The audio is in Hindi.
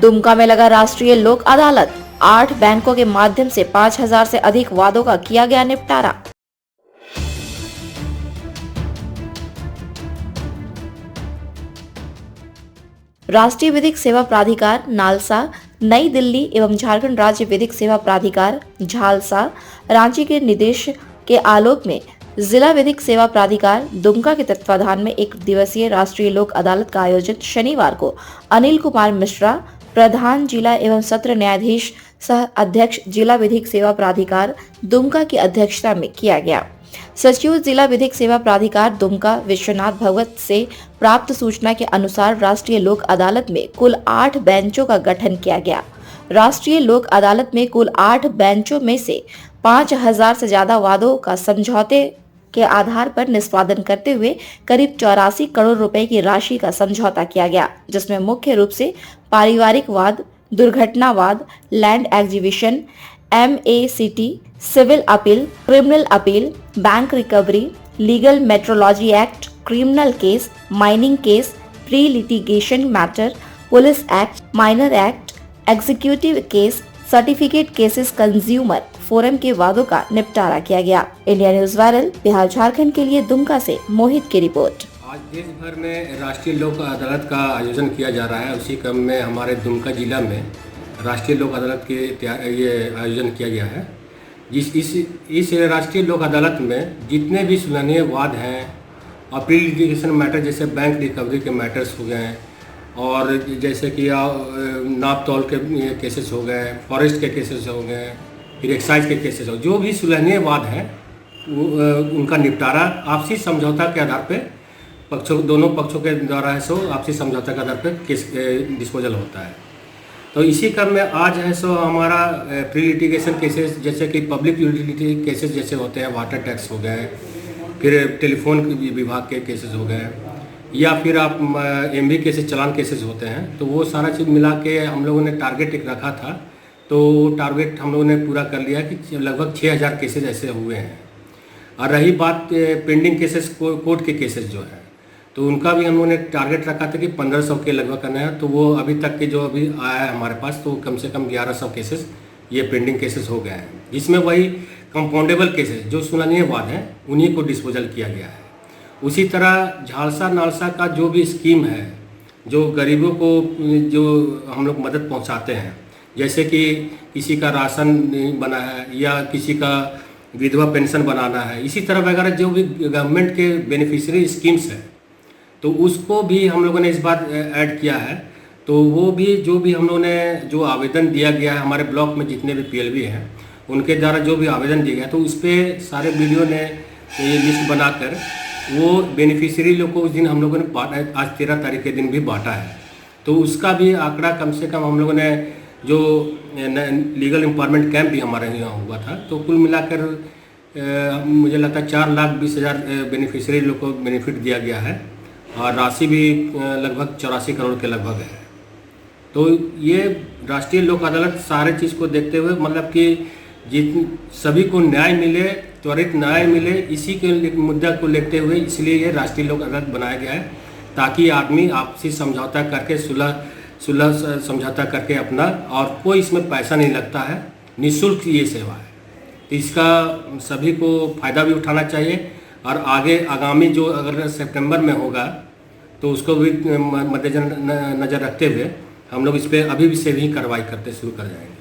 दुमका में लगा राष्ट्रीय लोक अदालत। 8 बैंकों के माध्यम से 5000 से अधिक वादों का किया गया निपटारा। राष्ट्रीय विधिक सेवा प्राधिकार नालसा, नई दिल्ली एवं झारखंड राज्य विधिक सेवा प्राधिकार झालसा, रांची के निर्देश के आलोक में जिला विधिक सेवा प्राधिकार दुमका के तत्वाधान में एक दिवसीय राष्ट्रीय लोक अदालत का आयोजन शनिवार को अनिल कुमार मिश्रा, प्रधान जिला एवं सत्र न्यायाधीश सह अध्यक्ष जिला विधिक सेवा प्राधिकार दुमका की अध्यक्षता में किया गया। सचिव जिला विधिक सेवा प्राधिकार दुमका विश्वनाथ भगवत से प्राप्त सूचना के अनुसार राष्ट्रीय लोक अदालत में कुल 8 बेंचों का गठन किया गया। राष्ट्रीय लोक अदालत में कुल 8 बेंचों में से 5000 से ज्यादा वादों का समझौते के आधार पर निष्पादन करते हुए करीब 84 करोड़ रुपए की राशि का समझौता किया गया, जिसमें मुख्य रूप से पारिवारिक वाद, दुर्घटनावाद, land acquisition, MACT, civil appeal, criminal appeal, bank recovery, legal metrology act, criminal case, mining case, pre litigation matter, police act, minor act, executive case, certificate cases, consumer forum के वादों का निपटारा किया गया। India news viral Bihar Jharkhand के लिए दुमका से मोहित की रिपोर्ट। आज देश भर में राष्ट्रीय लोक अदालत का आयोजन किया जा रहा है। उसी क्रम में हमारे दुमका जिला में राष्ट्रीय लोक अदालत के ये आयोजन किया गया है। इस राष्ट्रीय लोक अदालत में जितने भी सुलझनीय वाद हैं और प्री लिटिगेशन मैटर जैसे बैंक रिकवरी के मैटर्स हो गए और जैसे कि नाप तौल के केसेस हो गए, फॉरेस्ट के केसेस हो गए, फिर एक्साइज के केसेस हो, जो भी सुलझनीय वाद हैं उनका निपटारा आपसी समझौता के आधार पे दोनों पक्षों के द्वारा है सो आपसी समझौता के आधार पे केस डिस्पोजल होता है। तो इसी क्रम में आज है सो हमारा प्री लिटिगेशन केसेस जैसे कि पब्लिक यूटिलिटी केसेस जैसे होते हैं, वाटर टैक्स हो गए, फिर टेलीफोन विभाग के केसेस हो गए, या फिर आप MB केसेस, चालान केसेस होते हैं। तो वो सारा चीज़ मिला के हम लोगों ने टारगेट एक रखा था, तो टारगेट हम लोगों ने पूरा कर लिया कि लगभग 6000 केसेस ऐसे हुए हैं। और रही बात पेंडिंग केसेस, कोर्ट के केसेस जो है, तो उनका भी हम लोगों ने टारगेट रखा था कि 1500 के लगभग करना है। तो वो अभी तक के जो अभी आया है हमारे पास, तो कम से कम 1100 केसेस ये पेंडिंग केसेस हो गए हैं, जिसमें वही कंपाउंडेबल केसेस जो सुलझनीय वाद हैं उन्हीं को डिस्पोजल किया गया है। उसी तरह झालसा नालसा का जो भी स्कीम है, जो गरीबों को जो हम लोग मदद पहुंचाते हैं, जैसे कि किसी का राशन बना है या किसी का विधवा पेंशन बनाना है, इसी तरह वगैरह जो भी गवर्नमेंट के बेनिफिशियरी स्कीम्स है, तो उसको भी हम लोगों ने इस बार ऐड किया है। तो वो भी जो भी हम लोगों ने जो आवेदन दिया गया है, हमारे ब्लॉक में जितने भी PLB हैं उनके द्वारा जो भी आवेदन दिया गया, तो उस पर सारे वीडियो ने ये लिस्ट बनाकर वो बेनिफिशियरी लोग को उस दिन हम लोगों ने बांटा है। आज 13 तारीख के दिन भी बांटा है। तो उसका भी आंकड़ा कम से कम हम लोगों ने जो लीगल एम्पावरमेंट कैंप भी हमारे यहाँ हुआ था, तो कुल मिलाकर मुझे लगता है 4,20,000 बेनिफिशियरी लोग को बेनिफिट दिया गया है और राशि भी लगभग 84 करोड़ के लगभग है। तो ये राष्ट्रीय लोक अदालत सारे चीज़ को देखते हुए मतलब कि सभी को न्याय मिले, त्वरित न्याय मिले, इसी के मुद्दा को लेते हुए इसलिए ये राष्ट्रीय लोक अदालत बनाया गया है, ताकि आदमी आपसी समझौता करके सुलह समझौता करके अपना, और कोई इसमें पैसा नहीं लगता है, निःशुल्क ये सेवा है। तो इसका सभी को फ़ायदा भी उठाना चाहिए और आगे आगामी जो अगर सितंबर में होगा तो उसको भी मद्देनजर रखते हुए हम लोग इस पर अभी से भी कार्रवाई करते शुरू कर जाएंगे।